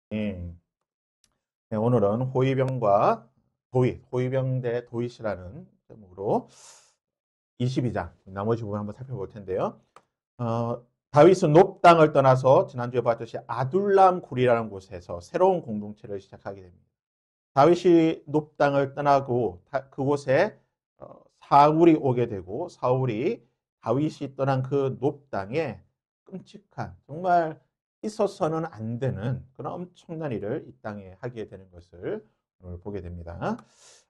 네, 오늘은 호위병과 호위병 대 도윗이라는 제목으로 22장 나머지 부분 한번 살펴볼 텐데요. 다윗은 높 땅을 떠나서 지난주에 봤듯이 아둘람 굴이라는 곳에서 새로운 공동체를 시작하게 됩니다. 다윗이 높 땅을 떠나고 그곳에 사울이 오게 되고 사울이 다윗이 떠난 그 높 땅에 끔찍한 정말 있어서는 안 되는 그런 엄청난 일을 이 땅에 하게 되는 것을 오늘 보게 됩니다.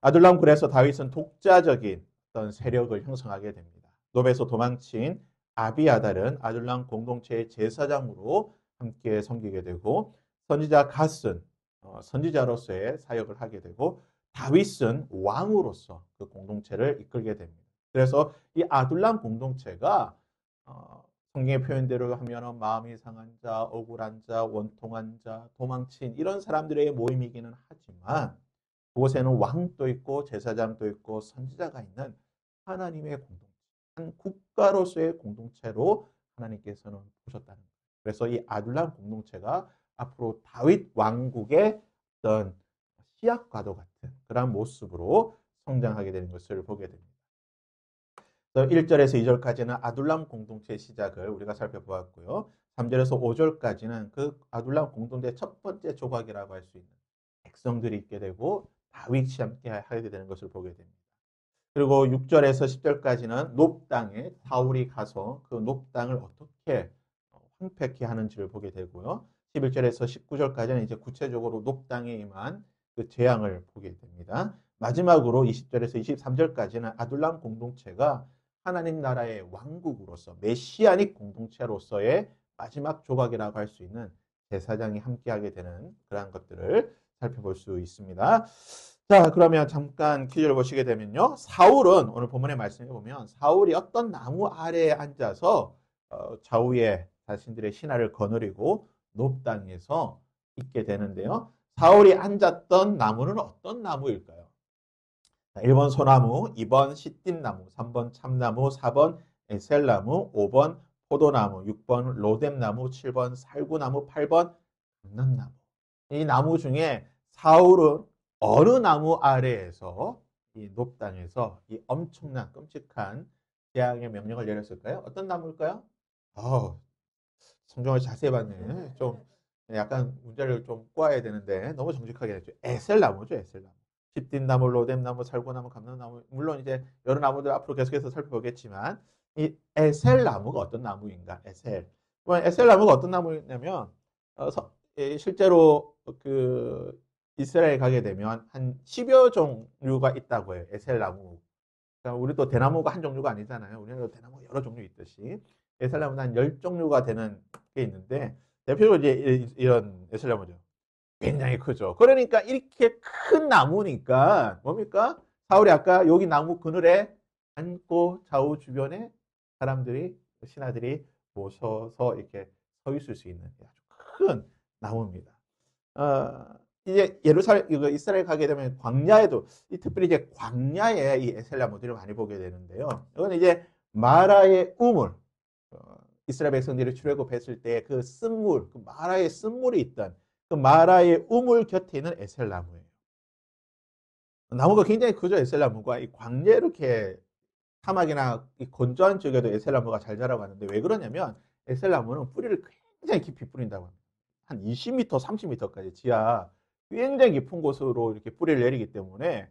아둘람 굴에서 다윗은 독자적인 어떤 세력을 형성하게 됩니다. 노베에서 도망친 아비아달은 아둘람 공동체의 제사장으로 함께 섬기게 되고 선지자 갓은 선지자로서의 사역을 하게 되고 다윗은 왕으로서 그 공동체를 이끌게 됩니다. 그래서 이 아둘람 공동체가 성경의 표현대로 하면 마음이 상한 자, 억울한 자, 원통한 자, 도망친 이런 사람들의 모임이기는 하지만 그곳에는 왕도 있고 제사장도 있고 선지자가 있는 하나님의 공동체, 한 국가로서의 공동체로 하나님께서는 보셨다는 거예요. 그래서 이 아둘람 공동체가 앞으로 다윗 왕국의 어떤 시약과도 같은 그런 모습으로 성장하게 되는 것을 보게 됩니다. 1절에서 2절까지는 아둘람 공동체의 시작을 우리가 살펴보았고요. 3절에서 5절까지는 그 아둘람 공동체의 첫 번째 조각이라고 할 수 있는 백성들이 있게 되고 다윗이 함께 하게 되는 것을 보게 됩니다. 그리고 6절에서 10절까지는 높 땅에 사울이 가서 그 높 땅을 어떻게 황폐케 하는지를 보게 되고요. 11절에서 19절까지는 이제 구체적으로 높 땅에 임한 그 재앙을 보게 됩니다. 마지막으로 20절에서 23절까지는 아둘람 공동체가 하나님 나라의 왕국으로서 메시아닉 공동체로서의 마지막 조각이라고 할 수 있는 제사장이 함께하게 되는 그러한 것들을 살펴볼 수 있습니다. 자, 그러면 잠깐 퀴즈를 보시게 되면요. 사울은 오늘 본문의 말씀에 보면 사울이 어떤 나무 아래에 앉아서 좌우에 자신들의 신하를 거느리고 높 땅에서 있게 되는데요. 사울이 앉았던 나무는 어떤 나무일까요? 1번 소나무, 2번 시띠나무, 3번 참나무, 4번 에셀나무, 5번 포도나무, 6번 로뎀나무, 7번 살구나무, 8번 감람나무. 이 나무 중에 사울은 어느 나무 아래에서 이 높당에서 이 엄청난 끔찍한 재앙의 명령을 내렸을까요? 어떤 나무일까요? 어, 성경을 자세히 봤네. 좀 약간 문제를 좀 꼬아야 되는데 너무 정직하게 했죠. 에셀나무죠, 에셀나무. 십딘나무, 로뎀나무, 살구나무, 감람나무. 물론 이제 여러 나무들 앞으로 계속해서 살펴보겠지만 이 에셀나무가 어떤 나무인가? 에셀. 에셀나무가 어떤 나무냐면 실제로 그 이스라엘 가게 되면 한 10여 종류가 있다고 해요. 에셀나무. 그러니까 우리도 대나무가 한 종류가 아니잖아요. 우리나라도 대나무 여러 종류 있듯이 에셀나무는 한 10종류가 되는 게 있는데 대표적으로 이제 이런 에셀나무죠. 굉장히 크죠. 그러니까 이렇게 큰 나무니까 뭡니까? 사울이 아까 여기 나무 그늘에 앉고 좌우 주변에 사람들이 신하들이 모셔서 이렇게 서 있을 수 있는 아주 큰 나무입니다. 어, 이제 예루살렘 이거 이스라엘 가게 되면 광야에도 특별히 이제 광야에 이 에셀나무들을 많이 보게 되는데요. 이건 이제 마라의 우물 이스라엘 백성들이 출애굽했을 때 그 쓴물 그 마라의 쓴물이 있던 그 마라의 우물 곁에 있는 에셀나무예요. 나무가 굉장히 크죠. 에셀나무가 이 광야 이렇게 사막이나 이 건조한 지역에도 에셀나무가 잘 자라가는데 왜 그러냐면 에셀나무는 뿌리를 굉장히 깊이 뿌린다고 합니다. 한 20m, 30m까지 지하 굉장히 깊은 곳으로 이렇게 뿌리를 내리기 때문에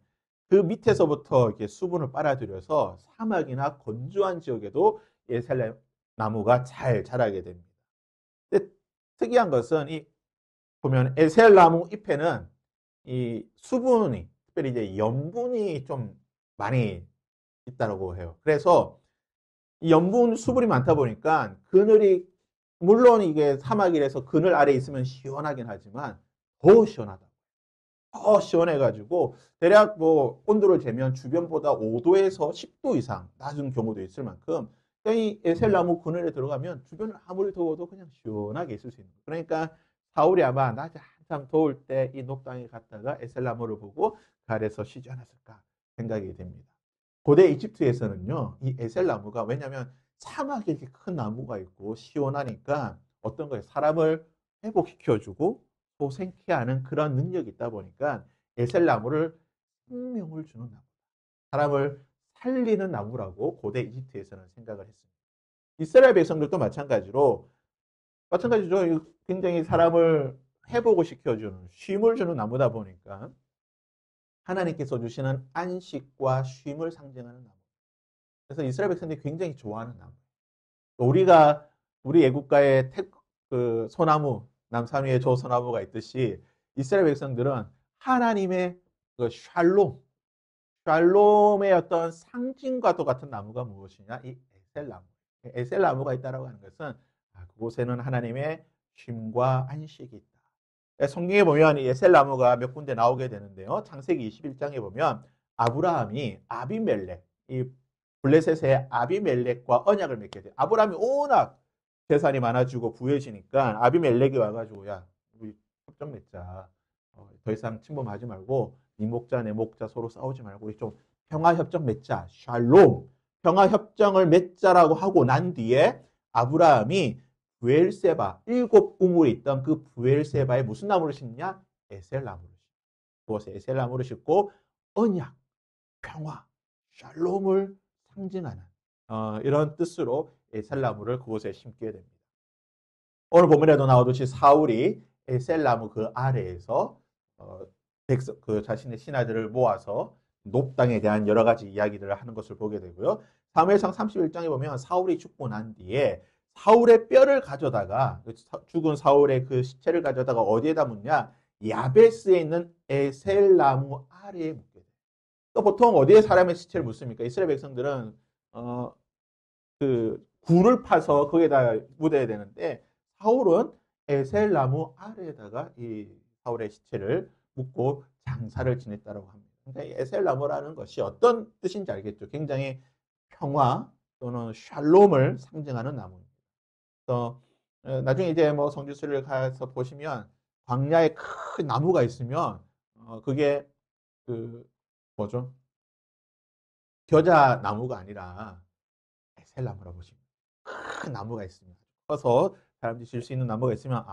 그 밑에서부터 이렇게 수분을 빨아들여서 사막이나 건조한 지역에도 에셀나무가 잘 자라게 됩니다. 근데 특이한 것은 이 보면 에셀나무 잎에는 이 수분이 특별히 이제 염분이 좀 많이 있다고 해요. 그래서 이 염분 수분이 많다 보니까 그늘이 물론 이게 사막이라서 그늘 아래 있으면 시원하긴 하지만 더 시원하다. 더 시원해가지고 대략 뭐 온도를 재면 주변보다 5도에서 10도 이상 낮은 경우도 있을 만큼 이 에셀나무 그늘에 들어가면 주변을 아무리 더워도 그냥 시원하게 있을 수 있는 거예요. 그러니까 사울이 아마 낮에 한참 더울 때 이 녹당에 갔다가 에셀나무를 보고 그 아래서 쉬지 않았을까 생각이 됩니다. 고대 이집트에서는요, 이 에셀나무가 왜냐하면 사막에 이렇게 큰 나무가 있고 시원하니까 어떤 거예요? 사람을 회복시켜주고 고생케 하는 그런 능력이 있다 보니까 에셀나무를 생명을 주는 나무, 사람을 살리는 나무라고 고대 이집트에서는 생각을 했습니다. 이스라엘 백성들도 마찬가지죠. 굉장히 사람을 회복을 시켜주는, 쉼을 주는 나무다 보니까 하나님께서 주시는 안식과 쉼을 상징하는 나무. 그래서 이스라엘 백성들이 굉장히 좋아하는 나무. 우리 애국가에 그 소나무, 남산 위에 저 소나무가 있듯이 이스라엘 백성들은 하나님의 그 샬롬의 어떤 상징과도 같은 나무가 무엇이냐? 이 에셀나무. 에셀나무가 있다라고 하는 것은 그곳에는 하나님의 쉼과 안식이 있다. 성경에 보면 이 에셀나무가 몇 군데 나오게 되는데요. 창세기 21장에 보면 아브라함이 아비멜렉, 이 블레셋의 아비멜렉과 언약을 맺게 돼요. 아브라함이 워낙 재산이 많아지고 부해지니까 아비멜렉이 와가지고 야, 우리 협정 맺자. 더 이상 침범하지 말고 네 목자 내 목자 서로 싸우지 말고 우리 좀 평화협정 맺자. 샬롬. 평화협정을 맺자라고 하고 난 뒤에 아브라함이 부엘세바, 7우물이 있던 그 부엘세바에 무슨 나무를 심냐? 에셀나무를 심고 그곳에 에셀나무를 심고 언약, 평화, 샬롬을 상징하는 이런 뜻으로 에셀나무를 그곳에 심게 됩니다. 오늘 본문에도 나오듯이 사울이 에셀나무 그 아래에서 그 자신의 신하들을 모아서 높당에 대한 여러 가지 이야기들을 하는 것을 보게 되고요. 사무엘상 31장에 보면 사울이 죽고 난 뒤에 사울의 뼈를 가져다가 죽은 사울의 그 시체를 가져다가 어디에다 묻냐? 야베스에 있는 에셀나무 아래에 묻게 돼요. 또 보통 어디에 사람의 시체를 묻습니까? 이스라엘 백성들은 그 굴을 파서 거기에다 묻어야 되는데 사울은 에셀나무 아래에다가 이 사울의 시체를 묻고 장사를 지냈다고 합니다. 그러니까 에셀나무라는 것이 어떤 뜻인지 알겠죠? 굉장히 평화 또는 샬롬을 상징하는 나무입니다. 그래서 나중에 이제 뭐 성지순례를 가서 보시면 광야에 큰 나무가 있으면 그게 그 뭐죠? 겨자 나무가 아니라 에셀나무라고 보시면 큰 나무가 있습니다. 커서 사람들이 질 수 있는 나무가 있으면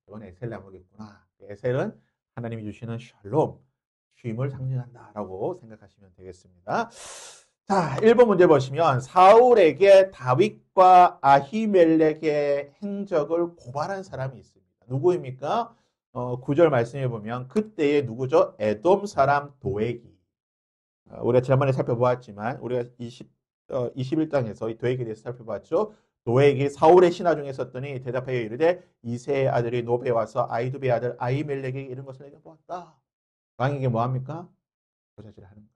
이건 에셀 나무겠구나. 에셀은 하나님이 주시는 샬롬, 쉼을 상징한다라고 생각하시면 되겠습니다. 자, 1번 문제 보시면 사울에게 다윗과 아히멜렉의 행적을 고발한 사람이 있습니다. 누구입니까? 9절 말씀해 보면 그때의 누구죠? 에돔 사람 도액이. 우리가 지난번에 살펴보았지만 우리가 21장에서 이 도액에 대해서 살펴봤죠. 도액이 사울의 신하 중에 있었더니 대답하여 이르되 이새의 아들이 노베 와서 아이두베의 아들 아히멜렉에게 이런 것을 내가 보았다. 왕에게 뭐합니까? 보자질을 하는 거예요.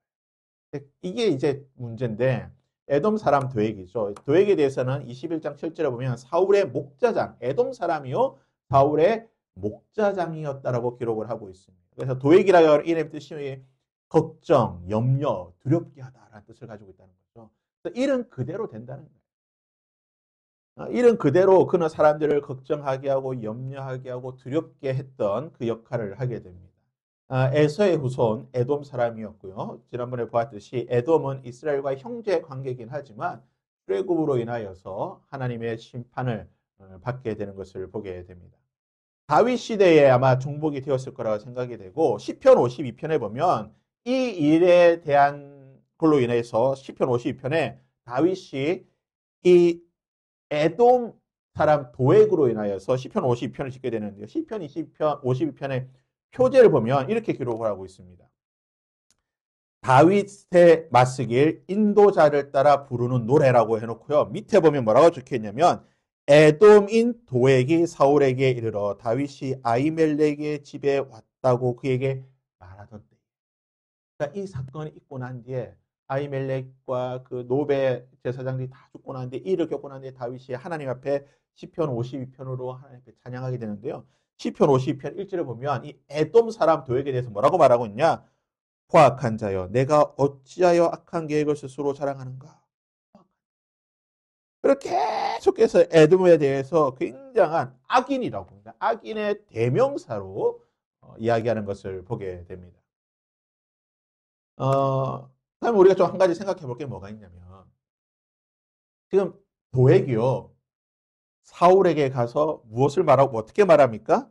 이게 이제 문제인데 에돔 사람 도액이죠. 도액에 대해서는 21장 7절에 보면 사울의 목자장, 에돔 사람이요 사울의 목자장이었다라고 기록을 하고 있습니다. 그래서 도액이라고 하는 이름의 뜻이 걱정, 염려, 두렵게 하다라는 뜻을 가지고 있다는 거죠. 그래서 일은 그대로 된다는 거예요. 일은 그대로 그는 사람들을 걱정하게 하고 염려하게 하고 두렵게 했던 그 역할을 하게 됩니다. 에서의 후손 에돔 사람이었고요. 지난번에 보았듯이 에돔은 이스라엘과 형제 관계이긴 하지만 출애굽으로 인하여서 하나님의 심판을 받게 되는 것을 보게 됩니다. 다윗 시대에 아마 종복이 되었을 거라고 생각이 되고 시편 52편에 보면 이 일에 대한 걸로 인해서 시편 52편에 다윗이 이 에돔 사람 도액으로 인하여서 시편 52편을 짓게 되는데요. 시편 52편의 표제를 보면 이렇게 기록을 하고 있습니다. 다윗의 맞쓰길 인도자를 따라 부르는 노래라고 해놓고요. 밑에 보면 뭐라고 적혀있냐면 에돔인 도액이 사울에게 이르러 다윗이 아히멜렉의 집에 왔다고 그에게 말하던 때. 그러니까 이 사건이 있고 난 뒤에 아히멜렉과 그 노베 제사장들이 다 죽고 난 뒤에 이를 겪고 난 뒤에 다윗이 하나님 앞에 시편 52편으로 하나님 앞에 찬양하게 되는데요. 시편 52편 1절에 보면 이 에돔 사람 도액에 대해서 뭐라고 말하고 있냐? 포악한 자여 내가 어찌하여 악한 계획을 스스로 자랑하는가? 그렇게 계속해서 에돔에 대해서 굉장한 악인이라고 합니다. 악인의 대명사로 이야기하는 것을 보게 됩니다. 그다음에 우리가 좀 한 가지 생각해 볼 게 뭐가 있냐면 지금 도액이요 사울에게 가서 무엇을 말하고 어떻게 말합니까?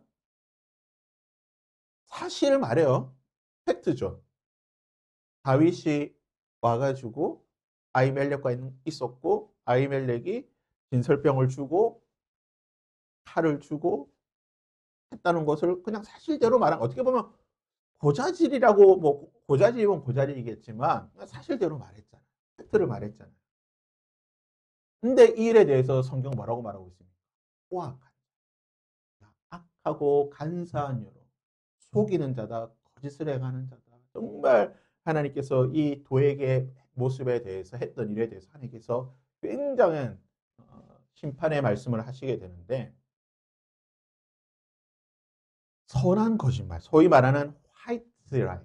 사실 말해요. 팩트죠. 다윗이 와가지고 아히멜렉과 있었고 아히멜렉이 진설병을 주고 칼을 주고 했다는 것을 그냥 사실대로 말한, 어떻게 보면 고자질이라고, 뭐 고자질이면 고자질이겠지만 사실대로 말했잖아요. 팩트를 말했잖아요. 근데 이 일에 대해서 성경 뭐라고 말하고 있습니까? 포악한 자, 악하고 간사한 여로, 속이는 자다, 거짓을 행하는 자다. 정말 하나님께서 이 도액의 모습에 대해서, 했던 일에 대해서 하나님께서 굉장한 심판의 말씀을 하시게 되는데, 선한 거짓말, 소위 말하는 화이트 라이,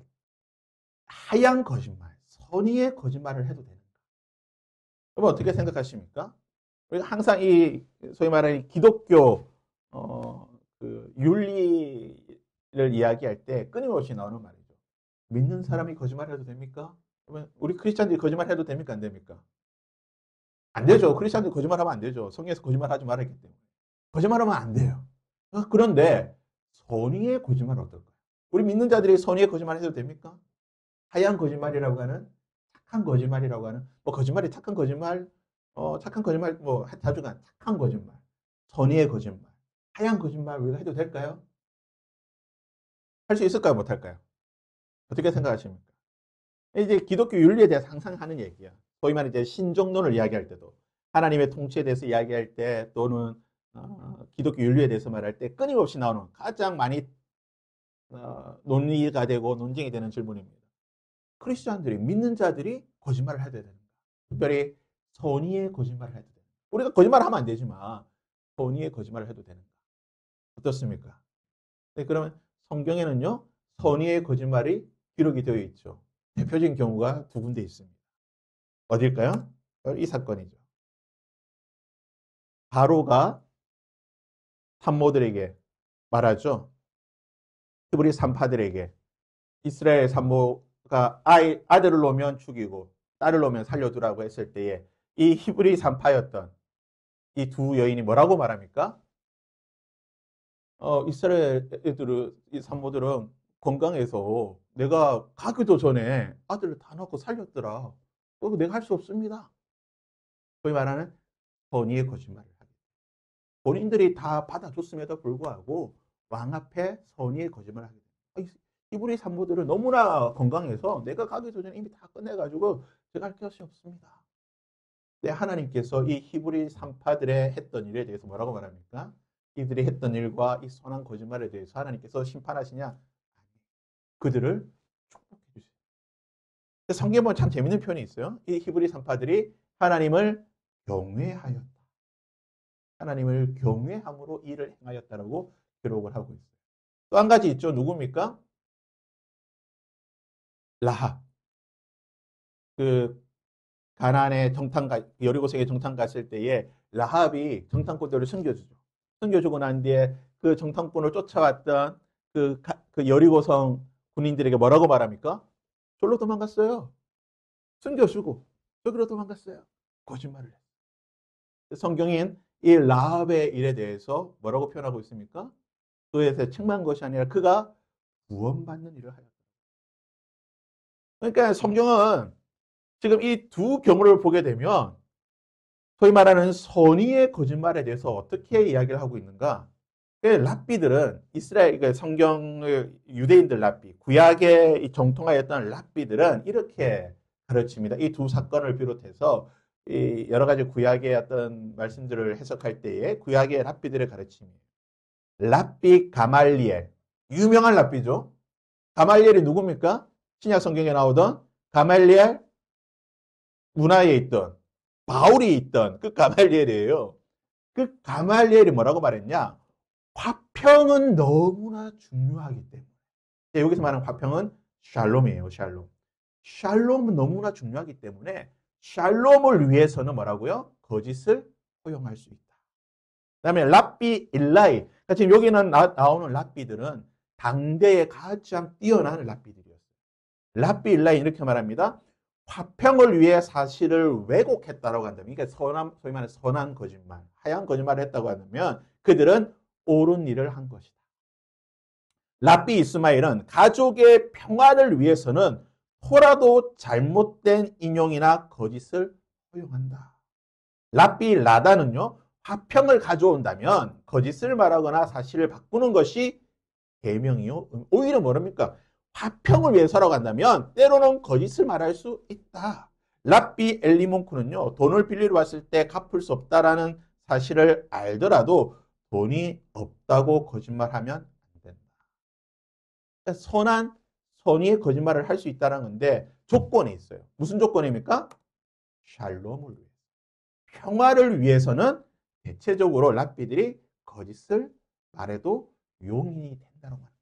하얀 거짓말, 선의의 거짓말을 해도 되는가? 여러분 어떻게 생각하십니까? 우리가 항상 이 소위 말하는 기독교 그 윤리를 이야기할 때 끊임없이 나오는 말이죠. 믿는 사람이 거짓말해도 됩니까? 그러면 우리 크리스찬들이 거짓말해도 됩니까? 안 됩니까? 안 되죠. 크리스찬들이 거짓말하면 안 되죠. 성경에서 거짓말하지 말았기 때문에. 거짓말하면 안 돼요. 그런데 선의의 거짓말은 어떨까요? 우리 믿는 자들이 선의의 거짓말 해도 됩니까? 하얀 거짓말이라고 하는, 착한 거짓말이라고 하는, 뭐 거짓말이 착한 거짓말, 착한 거짓말, 뭐 다주간 착한 거짓말, 선의의 거짓말, 하얀 거짓말 우리가 해도 될까요? 할 수 있을까요? 못할까요? 어떻게 생각하십니까? 이제 기독교 윤리에 대해서 항상 하는 얘기야. 소위 말해 이제 신정론을 이야기할 때도, 하나님의 통치에 대해서 이야기할 때, 또는 기독교 윤리에 대해서 말할 때 끊임없이 나오는 가장 많이 논의가 되고 논쟁이 되는 질문입니다. 크리스천들이, 믿는 자들이 거짓말을 해야 되는가? 특별히 선의의 거짓말을 해도 되는가? 우리가 거짓말을 하면 안 되지만 선의의 거짓말을 해도 되는가? 어떻습니까? 네, 그러면 성경에는요, 선의의 거짓말이 기록이 되어 있죠. 대표적인 경우가 두 군데 있습니다. 어딜까요? 이 사건이죠. 바로가 산모들에게 말하죠. 히브리 산파들에게, 이스라엘 산모가 아들을 놓으면 죽이고 딸을 놓으면 살려두라고 했을 때에 이 히브리 산파였던 이 두 여인이 뭐라고 말합니까? 이스라엘 애들은, 이 산모들은 건강해서 내가 가기도 전에 아들을 다 낳고 살렸더라. 내가 할 수 없습니다. 소위 말하는 선의의 거짓말을 하게. 본인들이 다 받아줬음에도 불구하고 왕 앞에 선의의 거짓말을 하게 됩니다. 히브리 산모들은 너무나 건강해서 내가 가기 전에 이미 다 끝내가지고 제가 할 것이 없습니다. 네, 하나님께서 이 히브리 산파들의 했던 일에 대해서 뭐라고 말합니까? 이들이 했던 일과 이 선한 거짓말에 대해서 하나님께서 심판하시냐? 그들을 축복해 주세요. 성경에 보면 참 재밌는 표현이 있어요. 이 히브리 산파들이 하나님을 경외하였다. 하나님을 경외함으로 일을 행하였다라고 기록을 하고 있어요. 또 한 가지 있죠. 누굽니까? 라합. 그 가나안에 여리고성에 정탐 갔을 때에 라합이 정탐꾼들을 숨겨주죠. 숨겨주고 난 뒤에 그 정탐꾼을 쫓아왔던 그 여리고성 군인들에게 뭐라고 말합니까? 절로 도망갔어요. 숨겨주고 여기로 도망갔어요. 거짓말을 해요. 성경인 이 라합의 일에 대해서 뭐라고 표현하고 있습니까? 그에서 책망한 것이 아니라 그가 구원받는 일을 하였다. 그러니까 성경은 지금 이 두 경우를 보게 되면 소위 말하는 선의의 거짓말에 대해서 어떻게 이야기를 하고 있는가? 랍비들은 이스라엘, 그러니까 성경의 유대인들 랍비, 구약의 정통하였던 랍비들은 이렇게 가르칩니다. 이 두 사건을 비롯해서 이 여러 가지 구약의 어떤 말씀들을 해석할 때에 구약의 랍비들의 가르침이에요. 랍비 가말리엘, 유명한 랍비죠. 가말리엘이 누굽니까? 신약 성경에 나오던 가말리엘 문화에 있던, 바울이 있던 그 가말리엘이에요. 그 가말리엘이 뭐라고 말했냐? 화평은 너무나 중요하기 때문에. 여기서 말하는 화평은 샬롬이에요. 샬롬. 샬롬은 너무나 중요하기 때문에 샬롬을 위해서는 뭐라고요? 거짓을 허용할 수 있다. 그 다음에 랍비 일라이. 그러니까 지금 여기는 나오는 랍비들은 당대에 가장 뛰어난 랍비들이었어요. 랍비 일라이 이렇게 말합니다. 화평을 위해 사실을 왜곡했다라고 한다면, 그러니까 소위 말하는 선한 거짓말, 하얀 거짓말을 했다고 한다면 그들은 옳은 일을 한 것이다. 랍비 이스마엘은 가족의 평화를 위해서는 토라도 잘못된 인용이나 거짓을 허용한다. 랍비 라다는요, 화평을 가져온다면 거짓을 말하거나 사실을 바꾸는 것이 계명이요. 오히려 뭐랍니까? 화평을 위해서라고 한다면 때로는 거짓을 말할 수 있다. 랍비 엘리몬크는요, 돈을 빌리러 왔을 때 갚을 수 없다라는 사실을 알더라도 돈이 없다고 거짓말하면 안 된다. 선한 선의의 거짓말을 할 수 있다는 건데 조건이 있어요. 무슨 조건입니까? 샬롬을 위해. 평화를 위해서는 대체적으로 랍비들이 거짓을 말해도 용인이 된다는 거예요.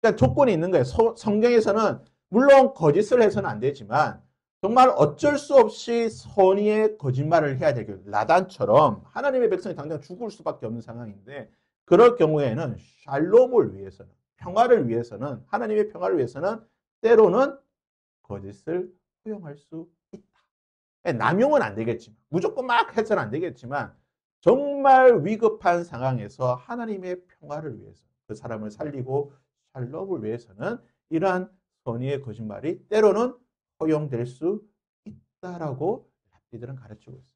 그러니까 조건이 있는 거예요. 성경에서는 물론 거짓을 해서는 안 되지만 정말 어쩔 수 없이 선의의 거짓말을 해야 되겠죠. 라단처럼 하나님의 백성이 당장 죽을 수밖에 없는 상황인데 그럴 경우에는 샬롬을 위해서는 평화를 위해서는 하나님의 평화를 위해서는 때로는 거짓을 허용할 수 있다. 남용은 안 되겠지만 무조건 막 해서는 안 되겠지만 정말 위급한 상황에서 하나님의 평화를 위해서 그 사람을 살리고 샬롬을 위해서는 이러한 선의의 거짓말이 때로는 허용될 수 있다라고 랍비들은 가르치고 있어요.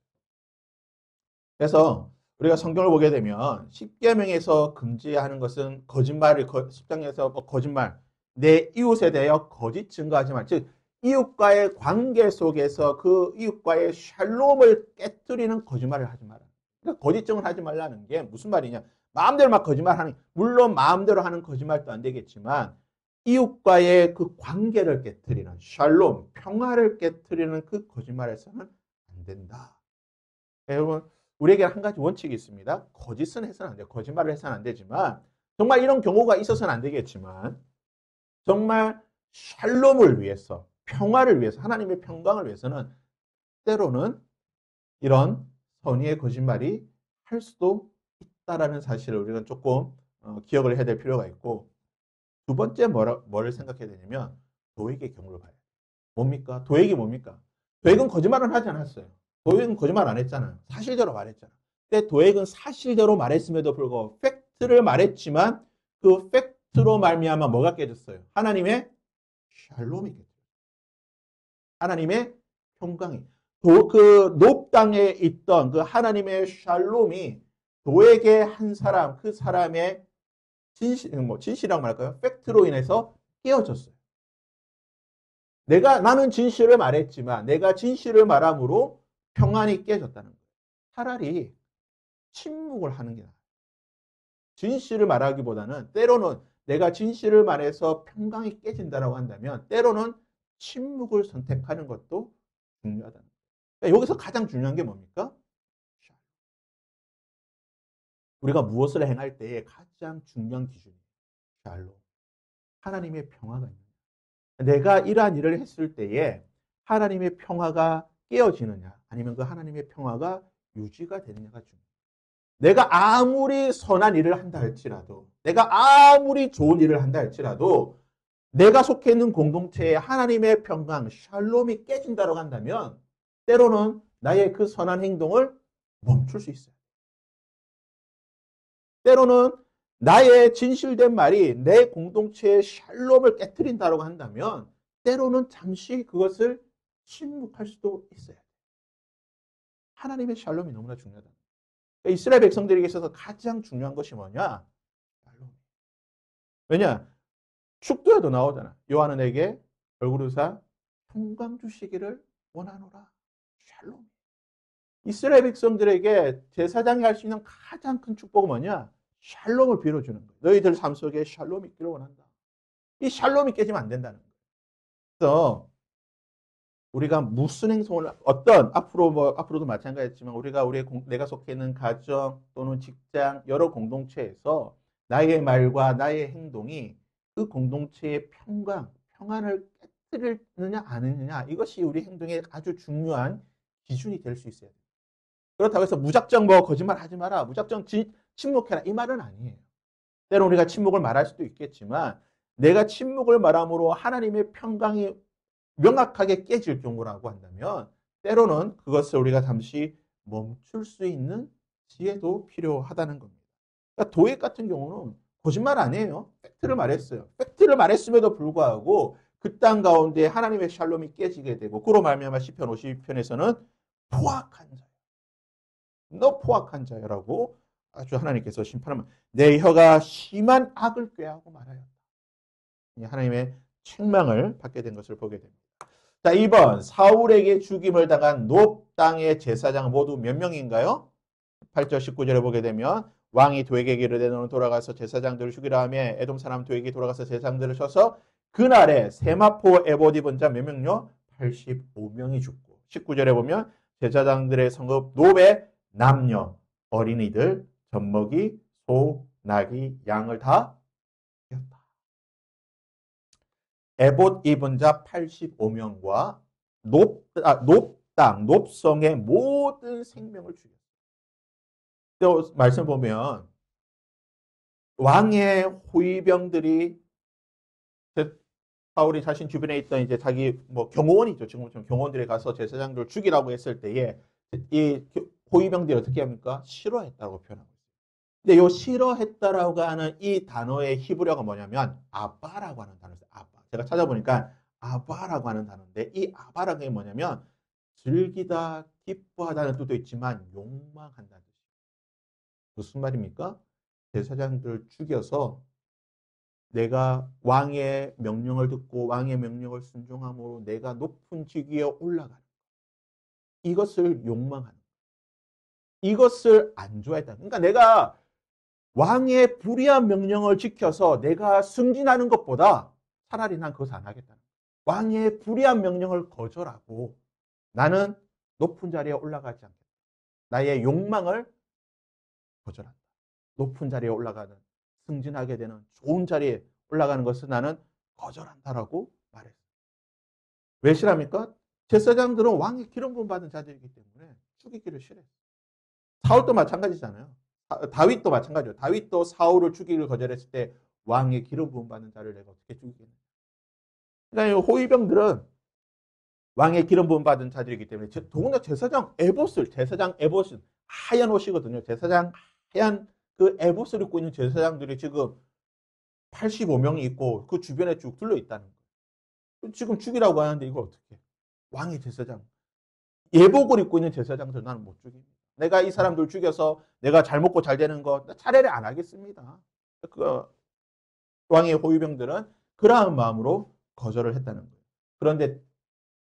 그래서 우리가 성경을 보게 되면 십계명에서 금지하는 것은 거짓말을 10장에서 거짓말 내 이웃에 대하여 거짓 증거하지 말. 즉 이웃과의 관계 속에서 그 이웃과의 샬롬을 깨뜨리는 거짓말을 하지 마라. 그러니까 거짓증을 하지 말라는 게 무슨 말이냐? 마음대로 막 거짓말하는 물론 마음대로 하는 거짓말도 안 되겠지만 이웃과의 그 관계를 깨뜨리는 샬롬, 평화를 깨뜨리는 그 거짓말에서는 안 된다. 여러분, 우리에게 한 가지 원칙이 있습니다. 거짓은 해서는 안 돼요. 거짓말을 해서는 안 되지만 정말 이런 경우가 있어서는 안 되겠지만 정말 샬롬을 위해서, 평화를 위해서, 하나님의 평강을 위해서는 때로는 이런 선의의 거짓말이 할 수도 있다라는 사실을 우리는 조금 기억을 해야 될 필요가 있고 두 번째 뭐를 생각해야 되냐면 도액의 경우를 봐요. 뭡니까? 도액이 뭡니까? 도액은 거짓말은 하지 않았어요. 도액은 거짓말 안 했잖아요. 사실대로 말했잖아요. 근데 도액은 사실대로 말했음에도 불구하고 팩트를 말했지만 그 팩트로 말미암아 뭐가 깨졌어요? 하나님의 샬롬이 깨졌어요. 하나님의 평강이. 그 높땅에 있던 그 하나님의 샬롬이 도액의 한 사람, 그 사람의 진실이라고 말할까요? 팩트로 인해서 깨어졌어요. 나는 진실을 말했지만 내가 진실을 말함으로 평안이 깨졌다는 거예요. 차라리 침묵을 하는 게 나아요. 진실을 말하기보다는 때로는 내가 진실을 말해서 평강이 깨진다고 한다면 때로는 침묵을 선택하는 것도 중요하다는 거예요. 그러니까 여기서 가장 중요한 게 뭡니까? 우리가 무엇을 행할 때에 가장 중요한 기준이에요. 샬롬. 하나님의 평화가 있는 거예요. 내가 이러한 일을 했을 때에 하나님의 평화가 깨어지느냐 아니면 그 하나님의 평화가 유지가 되느냐가 중요해요. 내가 아무리 선한 일을 한다 할지라도 내가 아무리 좋은 일을 한다 할지라도 내가 속해 있는 공동체에 하나님의 평강, 샬롬이 깨진다고 한다면 때로는 나의 그 선한 행동을 멈출 수 있어요. 때로는 나의 진실된 말이 내 공동체의 샬롬을 깨뜨린다고 한다면 때로는 잠시 그것을 침묵할 수도 있어요. 하나님의 샬롬이 너무나 중요하다. 이스라엘 백성들에게 있어서 가장 중요한 것이 뭐냐? 샬롬. 왜냐? 축도에도 나오잖아. 요한은 내게 얼굴으사 평강 주시기를 원하노라. 샬롬. 이스라엘 백성들에게 제사장이 할 수 있는 가장 큰 축복은 뭐냐? 샬롬을 빌어주는 거예요. 너희들 삶 속에 샬롬이 있기를 원한다. 이 샬롬이 깨지면 안 된다는 거예요. 그래서 우리가 무슨 행동을 앞으로도 마찬가지지만 우리가 내가 속해 있는 가정 또는 직장 여러 공동체에서 나의 말과 나의 행동이 그 공동체의 평안을 깨뜨리느냐 아니느냐 이것이 우리 행동의 아주 중요한 기준이 될 수 있어야 돼요. 그렇다고 해서 무작정 거짓말 하지 마라. 무작정 침묵해라. 이 말은 아니에요. 때로는 우리가 침묵을 말할 수도 있겠지만 내가 침묵을 말함으로 하나님의 평강이 명확하게 깨질 경우라고 한다면 때로는 그것을 우리가 잠시 멈출 수 있는 지혜도 필요하다는 겁니다. 그러니까 도액 같은 경우는 거짓말 아니에요. 팩트를 말했어요. 팩트를 말했음에도 불구하고 그 땅 가운데 하나님의 샬롬이 깨지게 되고 그로 말미암아 시편 52편에서는 포악한 자야. 너 포악한 자야라고 아주 하나님께서 심판하면 내 혀가 심한 악을 꾀하고 말하였다. 하나님의 책망을 받게 된 것을 보게 됩니다. 자, 2번 사울에게 죽임을 당한 높 땅의 제사장 모두 몇 명인가요? 8절 19절에 보게 되면 왕이 도에게 이르되 너는 돌아가서 제사장들을 죽이라 하며 에돔 사람 도에게 돌아가서 제사장들을 쳐서 그날에 세마포 에봇 입은 자 몇 명요? 85명이 죽고 19절에 보면 제사장들의 성읍 노베 남녀 어린이들 젖먹이 소 나귀 양을 다 죽였다. 에봇 입은 자 85명과 높당 높성의 모든 생명을 죽였다. 또 말씀 보면 왕의 호위병들이 사울이 자신 주변에 있던 이제 자기 뭐 경호원이죠. 지금처럼 경호원들이 가서 제사장들을 죽이라고 했을 때에 이 호위병들이 어떻게 합니까? 싫어했다고 표현하고 있어요. 근데 요 싫어했다라고 하는 이 단어의 히브리어가 뭐냐면 아바라고 하는 단어예요. 아바. 제가 찾아보니까 아바라고 하는 단어인데 이 아바라는 게 뭐냐면 즐기다, 기뻐하다는 뜻도 있지만 욕망한다는 뜻이에요. 무슨 말입니까? 제사장들을 죽여서 내가 왕의 명령을 듣고 왕의 명령을 순종함으로 내가 높은 직위에 올라가는 이것을 욕망하는 이것을 안 좋아했다. 그러니까 내가 왕의 불의한 명령을 지켜서 내가 승진하는 것보다 차라리 난 그것을 안 하겠다. 왕의 불의한 명령을 거절하고 나는 높은 자리에 올라가지 않겠다. 나의 욕망을 거절한다. 높은 자리에 올라가는 승진하게 되는 좋은 자리에 올라가는 것을 나는 거절한다라고 말했어요. 왜 싫합니까? 제사장들은 왕의 기름 부음 받은 자들이기 때문에 죽이기를 싫어했어요. 사울도 마찬가지잖아요. 다윗도 마찬가지예요. 다윗도 사울을 죽이기를 거절했을 때 왕의 기름 부음 받는 자를 내가 어떻게 죽이겠냐. 그러니까 호위병들은 왕의 기름 부음 받은 자들이기 때문에 더군다나 제사장 에봇은 하얀 옷이거든요. 제사장 하얀 그 에봇을 입고 있는 제사장들이 지금 85명이 있고 그 주변에 쭉 둘러 있다는 거예요. 지금 죽이라고 하는데 이걸 어떻게 해? 왕의 제사장. 예복을 입고 있는 제사장들 나는 못 죽입니다. 내가 이 사람들 죽여서 내가 잘 먹고 잘 되는 거 차라리 안 하겠습니다. 그 왕의 호위병들은 그러한 마음으로 거절을 했다는 거예요. 그런데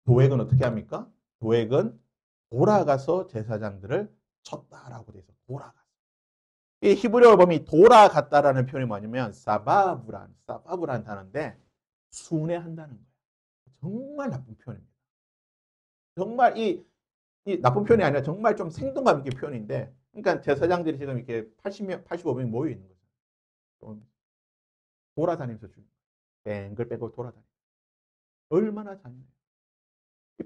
도액은 어떻게 합니까? 도액은 돌아가서 제사장들을 쳤다라고 돼 있어. 돌아가서. 이 히브리어 범위 돌아갔다라는 표현이 뭐냐면 사바브란 단어인데 순회한다는 거예요. 정말 나쁜 표현입니다. 정말 이 나쁜 표현이 아니라 정말 좀 생동감 있게 표현인데 그러니까 제사장들이 지금 이렇게 85명이 모여 있는 거죠. 돌아다니면서 죽는 거예요. 뱅글뱅글 돌아다니면서. 얼마나 잔인해요.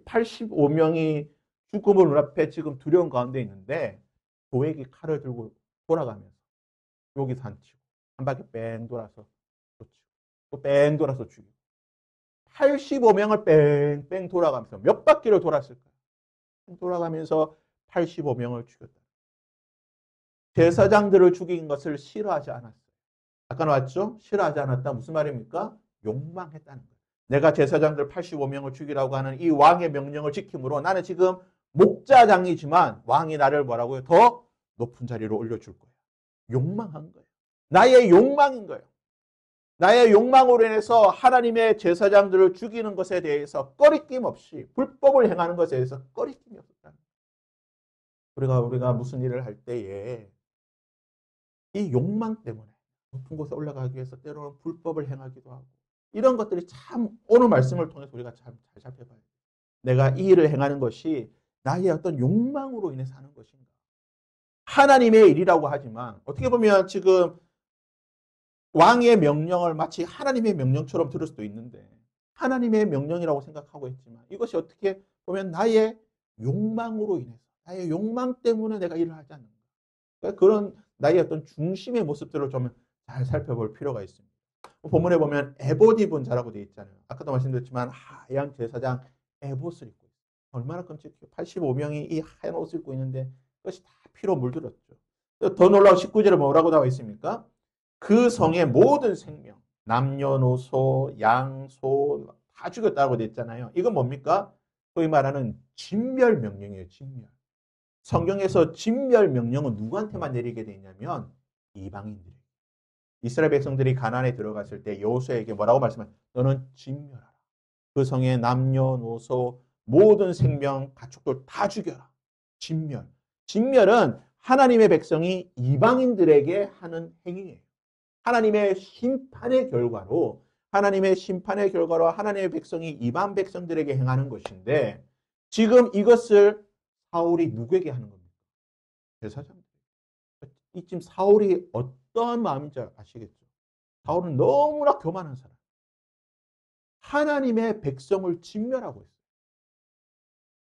85명이 죽음을 눈앞에 지금 두려운 가운데 있는데 도액이 칼을 들고 돌아가면서 여기서 한 치고 한 바퀴 뺑 돌아서 또 치고 또 뺑 돌아서 죽이고 85명을 뺑뺑 돌아가면서 몇 바퀴를 돌았을까요? 돌아가면서 85명을 죽였다. 제사장들을 죽인 것을 싫어하지 않았어요. 아까 나왔죠? 싫어하지 않았다. 무슨 말입니까? 욕망했다는 거예요. 내가 제사장들 85명을 죽이라고 하는 이 왕의 명령을 지킴으로 나는 지금 목자장이지만 왕이 나를 뭐라고요? 더 높은 자리로 올려줄 거예요. 욕망한 거예요. 나의 욕망인 거예요. 나의 욕망으로 인해서 하나님의 제사장들을 죽이는 것에 대해서 꺼리낌 없이 불법을 행하는 것에 대해서 꺼리낌이 없었다는 거예요. 우리가 무슨 일을 할 때에 이 욕망 때문에 높은 곳에 올라가기 위해서 때로는 불법을 행하기도 하고 이런 것들이 참 오늘 말씀을 통해서 우리가 참 잘 살펴봐야 돼요. 내가 이 일을 행하는 것이 나의 어떤 욕망으로 인해서 하는 것인가. 하나님의 일이라고 하지만 어떻게 보면 지금 왕의 명령을 마치 하나님의 명령처럼 들을 수도 있는데 하나님의 명령이라고 생각하고 있지만 이것이 어떻게 보면 나의 욕망으로 인해서 나의 욕망 때문에 내가 일을 하지 않는가. 그러니까 그런 나의 어떤 중심의 모습들을 좀 잘 살펴볼 필요가 있습니다. 본문에 보면 에봇 입은 자라고 되어 있잖아요. 아까도 말씀드렸지만 하얀 제사장 에봇을 입고 있어요. 얼마나 끔찍해요. 85명이 이 하얀 옷을 입고 있는데 그것이 다 피로 물들었죠. 더 놀라운 19절에 뭐라고 나와 있습니까? 그 성의 모든 생명, 남녀노소, 양소 다 죽였다고 됐잖아요. 이건 뭡니까? 소위 말하는 진멸 명령이에요. 진멸. 성경에서 진멸 명령은 누구한테만 내리게 돼 있냐면 이방인들에게. 이스라엘 백성들이 가나안에 들어갔을 때 여호수아에게 뭐라고 말씀하셨어요? 너는 진멸하라. 그 성의 남녀노소 모든 생명 가축들 다 죽여라. 진멸. 진멸은 하나님의 백성이 이방인들에게 하는 행위예요. 하나님의 심판의 결과로 하나님의 백성이 이방 백성들에게 행하는 것인데 지금 이것을 사울이 누구에게 하는 겁니까? 제사장. 이쯤 사울이 어떠한 마음인지 아시겠죠? 사울은 너무나 교만한 사람. 하나님의 백성을 진멸하고 있어요.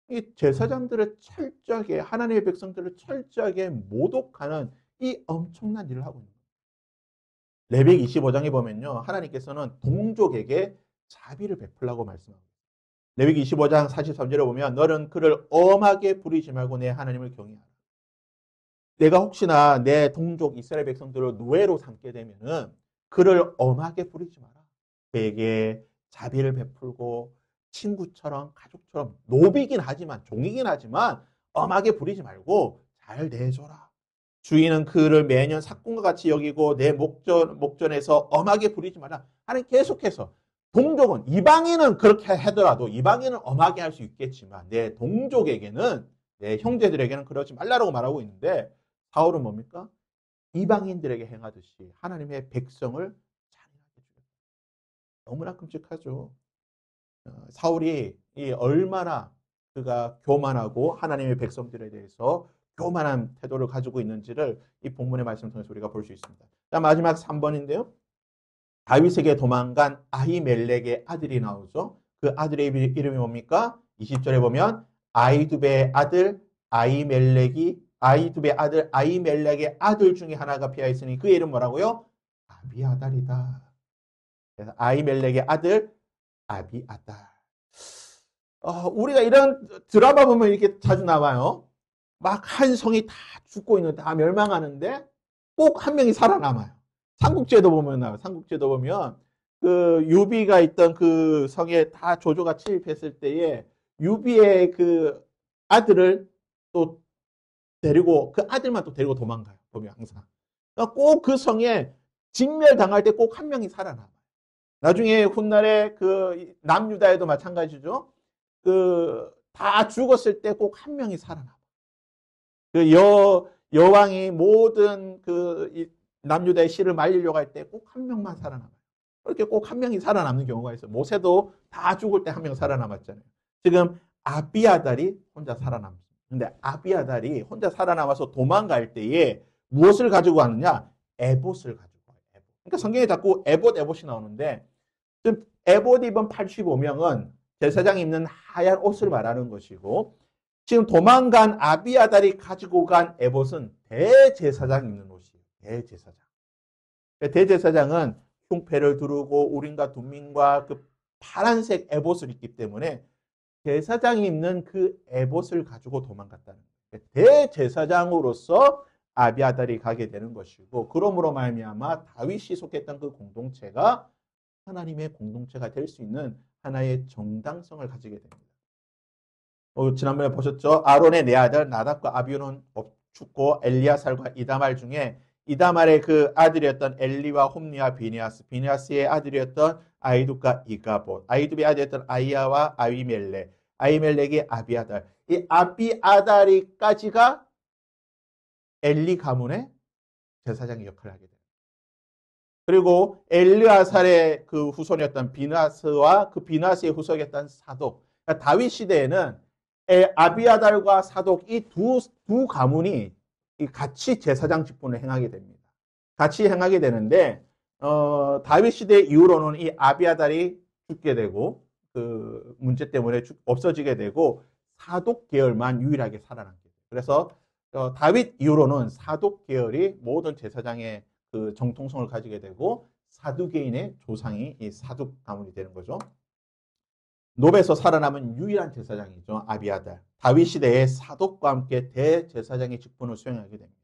이 제사장들을 철저하게 하나님의 백성들을 철저하게 모독하는 이 엄청난 일을 하고 있는 거예요. 레위기 25장에 보면요. 하나님께서는 동족에게 자비를 베풀라고 말씀합니다. 레위기 25장 43절에 보면 너는 그를 엄하게 부리지 말고 내 하나님을 경외하라. 내가 혹시나 내 동족 이스라엘 백성들을 노예로 삼게 되면은 그를 엄하게 부리지 마라. 그에게 자비를 베풀고 친구처럼 가족처럼 노비긴 하지만 종이긴 하지만 엄하게 부리지 말고 잘 내줘라. 주인은 그를 매년 삭군과 같이 여기고 내 목전에서 엄하게 부리지 마라. 하나님 계속해서 동족은 이방인은 그렇게 하더라도 이방인은 엄하게 할 수 있겠지만 내 동족에게는 내 형제들에게는 그러지 말라고 말하고 있는데 사울은 뭡니까? 이방인들에게 행하듯이 하나님의 백성을 잔인하게 죽였다. 너무나 끔찍하죠. 사울이 얼마나 그가 교만하고 하나님의 백성들에 대해서 교만한 태도를 가지고 있는지를 이 본문의 말씀 통해서 우리가 볼 수 있습니다. 자, 마지막 3번인데요. 다윗에게 도망간 아히멜렉의 아들이 나오죠. 그 아들의 이름이 뭡니까? 20절에 보면 아히두베의 아들 아히멜렉의 아들 중에 하나가 피하 있으니 그 이름 뭐라고요? 아비아달이다. 그래서 아히멜렉의 아들 아비아달. 우리가 이런 드라마 보면 이렇게 자주 나와요. 막 한 성이 다 죽고 있는데 다 멸망하는데 꼭 한 명이 살아남아요. 삼국지에도 보면 나와요. 삼국지에도 보면 그 유비가 있던 그 성에 다 조조가 침입했을 때에 유비의 그 아들을 또 데리고 그 아들만 또 데리고 도망가요. 보면 항상. 그러니까 꼭 그 성에 진멸당할 때 꼭 한 명이 살아남아요. 나중에 훗날에 그 남유다에도 마찬가지죠. 그 다 죽었을 때 꼭 한 명이 살아남아. 그 여왕이 모든 그 남유다의 씨를 말리려고 할 때 꼭 한 명만 살아남아요. 그렇게 꼭 한 명이 살아남는 경우가 있어요. 모세도 다 죽을 때 한 명 살아남았잖아요. 지금 아비아달이 혼자 살아남습니다. 근데 아비아달이 혼자 살아남아서 도망갈 때에 무엇을 가지고 가느냐? 에봇을 가지고 가요. 에봇. 그러니까 성경에 자꾸 에봇이 나오는데 에봇 입은 85명은 제사장이 입는 하얀 옷을 말하는 것이고 지금 도망간 아비아달이 가지고 간 에봇은 대제사장이 입는 옷이에요. 대제사장. 대제사장은 흉패를 두르고 우림과 둠민과 그 파란색 에봇을 입기 때문에 제사장이 입는 그 에봇을 가지고 도망갔다는 거예요. 대제사장으로서 아비아달이 가게 되는 것이고 그러므로 말미암아 다윗이 속했던 그 공동체가 하나님의 공동체가 될 수 있는 하나의 정당성을 가지게 됩니다. 지난번에 보셨죠? 아론의 네 아들 나답과 아비후는 죽고 엘리야살과 이다말 중에 이다말의 그 아들이었던 엘리와 홈리와 비니아스의 아들이었던 아이둡과 이가봇, 아이둡의 아들이었던 아이야와 아히멜렉이 아비아달. 이 아비아달이까지가 엘리 가문의 제사장의 역할을 하게 됩니다. 그리고 엘르아살의 그 후손이었던 비나스와 그 비나스의 후손이었던 사독. 그러니까 다윗 시대에는 아비아달과 사독 이 두 가문이 같이 제사장 직분을 행하게 됩니다. 같이 행하게 되는데 다윗 시대 이후로는 이 아비아달이 죽게 되고 그 문제 때문에 없어지게 되고 사독 계열만 유일하게 살아남게 돼요. 그래서 다윗 이후로는 사독 계열이 모든 제사장의 그 정통성을 가지게 되고 사두개인의 조상이 이 사독 가문이 되는 거죠. 노베에서 살아남은 유일한 제사장이죠. 아비아달. 다윗 시대의 사독과 함께 대제사장의 직분을 수행하게 됩니다.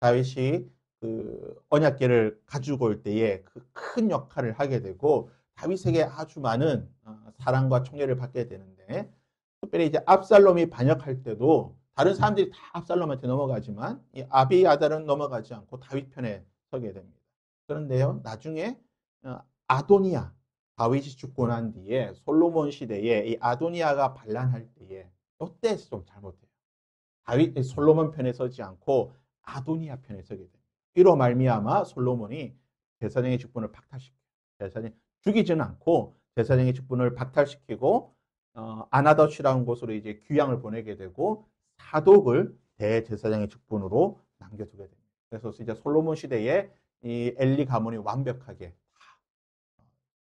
다윗이 그 언약궤를 가지고 올 때에 그 큰 역할을 하게 되고 다윗에게 아주 많은 사랑과 총애를 받게 되는데 특별히 이제 압살롬이 반역할 때도 다른 사람들이 다 압살롬한테 넘어가지만 이 아비아달은 넘어가지 않고 다윗 편에 서게 됩니다. 그런데요, 나중에 아도니아 다윗이 죽고 난 뒤에 솔로몬 시대에 이 아도니아가 반란할 때에 이때 좀 잘못해요. 다윗 솔로몬 편에 서지 않고 아도니아 편에 서게 됩니다. 이로 말미암아 솔로몬이 제사장의 직분을 박탈시켜요. 제사장 죽이지는 않고 제사장의 직분을 박탈시키고 아나더시라는 곳으로 이제 귀양을 보내게 되고 사독을 대제사장의 직분으로 남겨두게 됩니다. 그래서 이제 솔로몬 시대에 이 엘리 가문이 완벽하게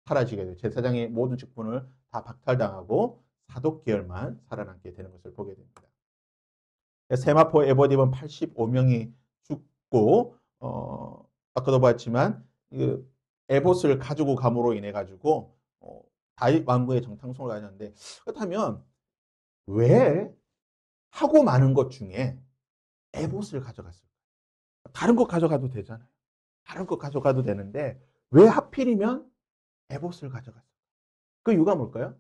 사라지게 돼요. 제사장의 모든 직분을 다 박탈당하고 사독 계열만 살아남게 되는 것을 보게 됩니다. 세마포 에보딥은 85명이 죽고 아까도 봤지만 그 에봇을 가지고 감으로 인해 가지고 다윗 왕국의 정통성을 가졌는데 그렇다면 왜 하고 많은 것 중에 에봇을 가져갔을까? 다른 것 가져가도 되잖아요. 다른 것 가져가도 되는데 왜 하필이면 에봇을 가져갔을까? 그 이유가 뭘까요?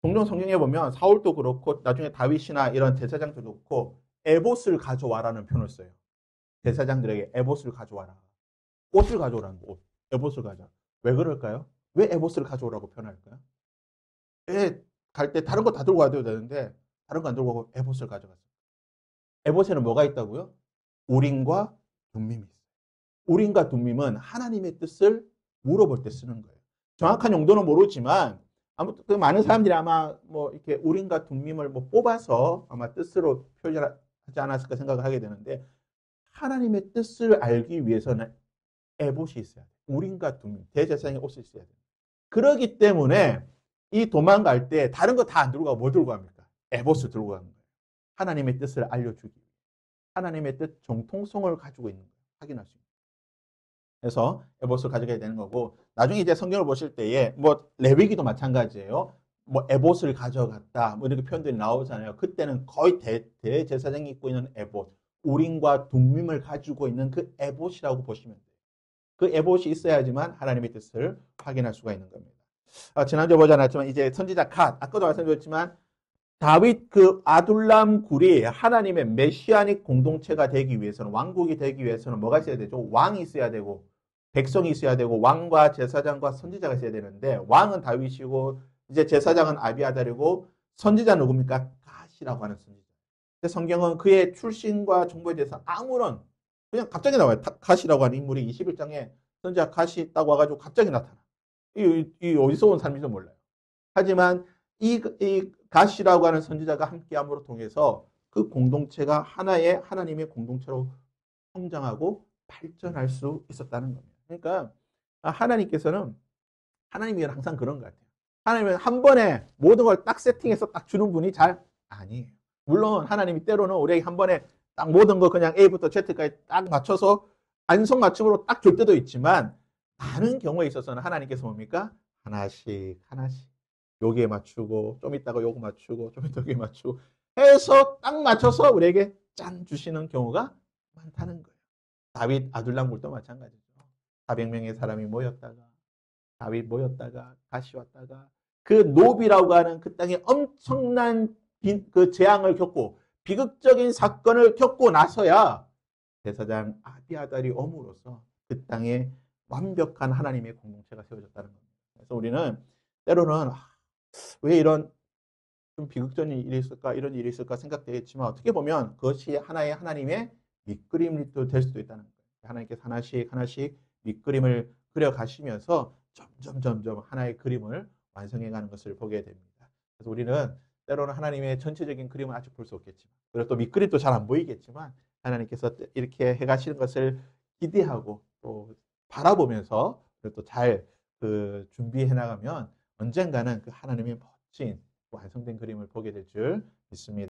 종종 성경에 보면 사울도 그렇고 나중에 다윗이나 이런 제사장도 그렇고 에봇을 가져와라는 표현을 써요. 제사장들에게 에봇을 가져와라. 옷을 가져오라는 거, 옷. 에봇을 가져와. 왜 그럴까요? 왜 에봇을 가져오라고 표현할까요? 왜 갈 때 다른 거 다 들고 가도 되는데 다른 거 안 들고 가고 에봇을 가져갔어요. 에봇에는 뭐가 있다고요? 우림과 둠밈이 있어요. 우림과 둠밈은 하나님의 뜻을 물어볼 때 쓰는 거예요. 정확한 용도는 모르지만 아무튼 그 많은 사람들이 아마 뭐 이렇게 우림과 둠밈을 뭐 뽑아서 아마 뜻으로 표현하지 않았을까 생각을 하게 되는데 하나님의 뜻을 알기 위해서는 에봇이 있어야 돼. 우림과 둠밈, 대제사장의 옷이 있어야 돼. 그러기 때문에 이 도망갈 때 다른 거 다 안 들고 가고 뭐 들고 갑니까? 에봇을 들고 가는 거예요. 하나님의 뜻을 알려주기 위해. 하나님의 뜻 정통성을 가지고 있는 거예요. 확인할 수 있는 거예요. 그래서 에봇을 가져가야 되는 거고 나중에 이제 성경을 보실 때에 뭐 레위기도 마찬가지예요. 뭐 에봇을 가져갔다 뭐 이렇게 표현들이 나오잖아요. 그때는 거의 대제사장이 입고 있는 에봇, 우림과 둠밈을 가지고 있는 그 에봇이라고 보시면 돼요. 그 에봇이 있어야지만 하나님의 뜻을 확인할 수가 있는 겁니다. 지난주에 보지 않았지만 이제 선지자 갓 아까도 말씀드렸지만 다윗 그 아둘람 굴이 하나님의 메시아닉 공동체가 되기 위해서는 왕국이 되기 위해서는 뭐가 있어야 되죠? 왕이 있어야 되고 백성이 있어야 되고 왕과 제사장과 선지자가 있어야 되는데 왕은 다윗이고 이제 제사장은 아비아달이고 선지자는 누굽니까? 갓이라고 하는 선지자. 근데 성경은 그의 출신과 정보에 대해서 아무런 그냥 갑자기 나와요. 갓이라고 하는 인물이 21장에 선지자 갓이 있다고 와가지고 갑자기 나타나. 이 어디서 온 사람인지도 몰라요. 하지만 이 갓이라고 하는 선지자가 함께함으로 통해서 그 공동체가 하나의 하나님의 공동체로 성장하고 발전할 수 있었다는 겁니다. 그러니까 하나님께서는 하나님이 항상 그런 것 같아요. 하나님은 한 번에 모든 걸 딱 세팅해서 딱 주는 분이 잘 아니에요. 물론 하나님이 때로는 우리에게 한 번에 딱 모든 거 그냥 A부터 Z까지 딱 맞춰서 안성맞춤으로 딱 줄 때도 있지만 많은 경우에 있어서는 하나님께서 뭡니까? 하나씩 하나씩 여기에 맞추고 좀 이따가 요거 맞추고 좀 이따가 여기 맞추고 해서 딱 맞춰서 우리에게 짠 주시는 경우가 많다는 거예요. 다윗 아둘람 굴도 마찬가지죠. 400명의 사람이 모였다가 다윗 모였다가 다시 왔다가 그 노비라고 하는 그 땅에 엄청난 그 재앙을 겪고 비극적인 사건을 겪고 나서야 제사장 아비아달이 옴으로써 그 땅에 완벽한 하나님의 공동체가 세워졌다는 겁니다. 그래서 우리는 때로는 왜 이런 좀 비극적인 일이 있을까 이런 일이 있을까 생각되겠지만 어떻게 보면 그것이 하나의 하나님의 밑그림이 될 수도 있다는 거예요. 하나님께서 하나씩 하나씩 밑그림을 그려가시면서 점점 하나의 그림을 완성해가는 것을 보게 됩니다. 그래서 우리는 때로는 하나님의 전체적인 그림을 아직 볼 수 없겠지만 그리고 또 밑그림도 잘 안 보이겠지만 하나님께서 이렇게 해가시는 것을 기대하고 또 바라보면서 또 잘 준비해 나가면 언젠가는 그 하나님의 멋진 완성된 그림을 보게 될 줄 믿습니다.